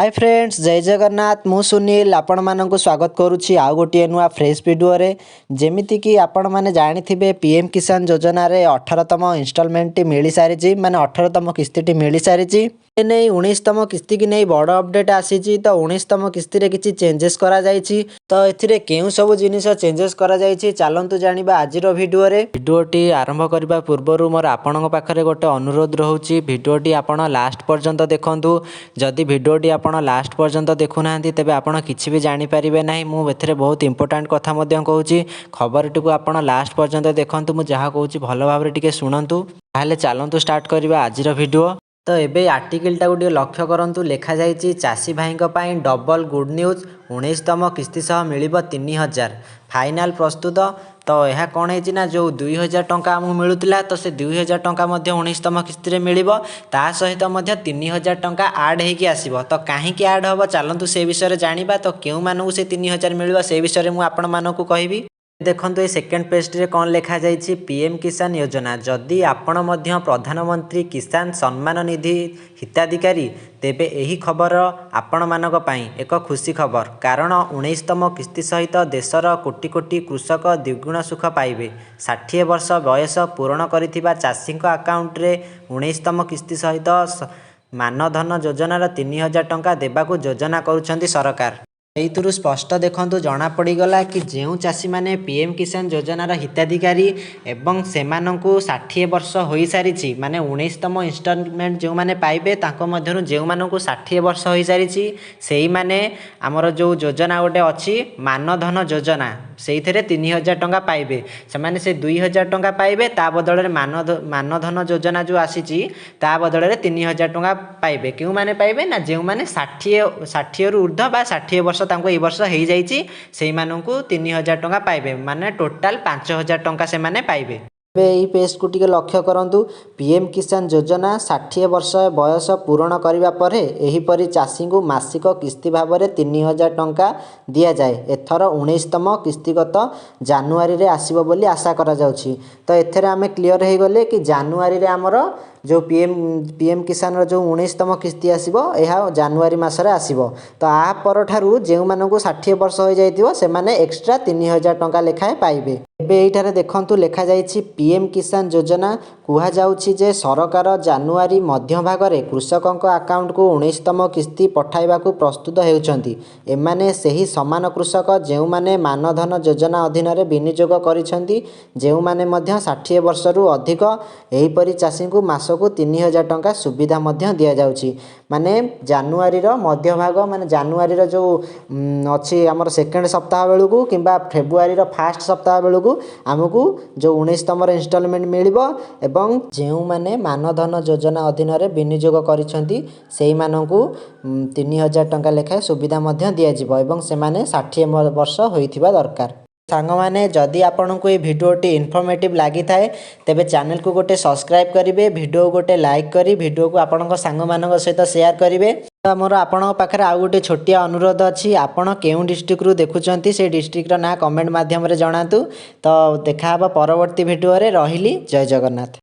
Hi friends, जय जगन्नाथ। मु सुनील आपण मानक स्वागत करुच्ची आउ गोटे नुआ फ्रेश वीडियो रे। जेमिति कि आपण माने जानिथिबे पीएम किसान योजना रे 18तम इंस्टॉलमेंट मिल सारी माने 18तम किस्ती मिल सारी नहीं 19तम किस्ती की नहीं बड़ अपडेट आसी। तो 19तम किस्ती रे किछि चेंजेस करा जायछि। तो एथिरे केउ सब जिनिस चेंजेस करा जायछि चलंतु जानिबा आजिर वीडियो रे। वीडियोटी आरंभ करबा पूर्वरु मोर आपणक पाखरे गोटे अनुरोध रहउछि, वीडियोटी आपण लास्ट पर्यंत देखंतु। जदि वीडियोटी आपण लास्ट पर्यंत देखुना तेबे आपण किछि भी जानि परिबे नाही। मु एथिरे बहुत इंपोर्टेंट कथा मध्य कहूछि। खबरटी को आपण लास्ट पर्यंत देखंतु। मु जहा कहूछि भलो भाबरे टिके सुनंतु। ताले चलंतु स्टार्ट करबा आजिर वीडियो। तो एबे आर्टिकलटा गोटे लक्ष्य करंतु। लेखा जाइछि चासी भाईଙ୍କ ପାଇଁ डबल गुड न्यूज 19तम किस्ती सह मिलिबो 3000 फाइनाल प्रस्तुत। तो यह कौन है ना जो 2000 टंका आमको मिलूला तो से 2000 टंका 19तम किस्ती मिलिबो। ता सहित 3000 टंका आड होगी आसो। तो कहीं आड हम चलतु से विषय जानिबा। तो क्यों मानू से 3000 मिलिबो से विषय में आपण मानकु कहबी। देखंतु ये सेकेंड पेज रे कौन लिखा जाइछि पीएम किसान योजना। जदि आपण मध्य प्रधानमंत्री किसान सम्मान निधि हिताधिकारी तेबे यही खबर आपण मानक पई एक खुशी खबर। कारण 19तम किस्ती सहित देशर कोटी कोटी कृषक द्विगुण सुख पाइबे। 60 वर्ष बयस पूरण करिथिबा चाषीक अकाउंट रे 19तम किस्ती सहित मानधन योजनार 3000 टंका देबाकू योजना करुछंती सरकार। एइथुरु स्पष्ट देखंतु जना पड़ीगला कि जो चाषी माने पीएम किसान योजनार हिताधिकारी एवं सेमानंकु 60 वर्ष हो सारी माने 19तम इंस्टॉलमेंट जो माने पाइबे तांको मध्यरु जो मानकु 60 वर्ष हो सारी सेही माने हमर जो योजना गोटे अछि मानधन योजना से 3000 टंका पाइबे। से माने से 2000 टंका पाइबे ता बदल मानधन योजना जो आसी ता बदल 3000 टंका पाइबे। क्यों माने पाइबे ना जो माने 60 रु ऊर्ध्व बा 60 वर्ष तांको ए वर्ष हो जाइछि सेही मानकु 3000 टंका पाइबे। माने टोटाल 5000 टंका से माने पाइबे। यही पेज को टिके लक्ष्य करंतु। पीएम किसान योजना 60 वर्ष बयस पूरण करिबा परे एहीपरि चाषी को मासिक किस्ती भाव में 3000 टंका दिया जाए। एथर 19तम किस्तीगत जानुआरी रे आसीबो बोली आशा करा जाउछि। तो एथरे आमे क्लियर हो गले कि जानुआरी रे हमर जो पीएम किसान जो 19तम किस्ती आसीबो यह जानुआरी मासरे आसीबो। तो आ पर ठारू जेउ मानकु 60 वर्ष हो जाइतिबो से माने एक्स्ट्रा 3000 टंका लेखाए पाइबे। एबे एइठारे देखंतु लेखा जाइछि पीएम किसान योजना कुहा जाउछि जे सरकार जानुआरी मध्य भागरे कृषकक अकाउंट को 19तम किस्ती पठाइबाकू प्रस्तुत हेउछंती। एमाने सेही समान कृषक जेउ माने मानधन योजना अधीन रे विनियोग करिसंती जेउ माने मध्य 60 वर्ष रु अधिक एहीपरि चाषी को मासको 3000 टंका सुविधा मध्य दिया जाउछि। माने जानुआरी रो मध्य भाग माने जानुआरी रो जो अछि हमर सेकेंड सप्ताह बेलू किंबा फेब्रुआरी रो फर्स्ट सप्ताह बेलू आमको जो 19तम इंस्टॉलमेंट मिलिबो एवं जेउ माने मानधन योजना अधीन रे विनियोग करिसंती सेही मानकु 3000 टंका लेखाए सुविधा मध्य दिया जिवो एवं से माने 60 वर्ष होइथिबा दरकार। सांग माने जदि आपन को ये वीडियोटी इनफॉर्मेटिव लगी थाए तेबे चैनल को गोटे सब्सक्राइब करिवे, वीडियो गोटे लाइक करी वीडियो को आपन सांग मानक सहित शेयर करिवे। तो मोर आपन पाखरे आ गोटे छोटिया अनुरोध अछि, आपन केउ डिस्ट्रिक्ट रु देखुचंती से डिस्ट्रिक्ट ना कमेंट माध्यम रे जणातु। तो देखा परवर्ती वीडियो रे। रहिली, जय जगन्नाथ।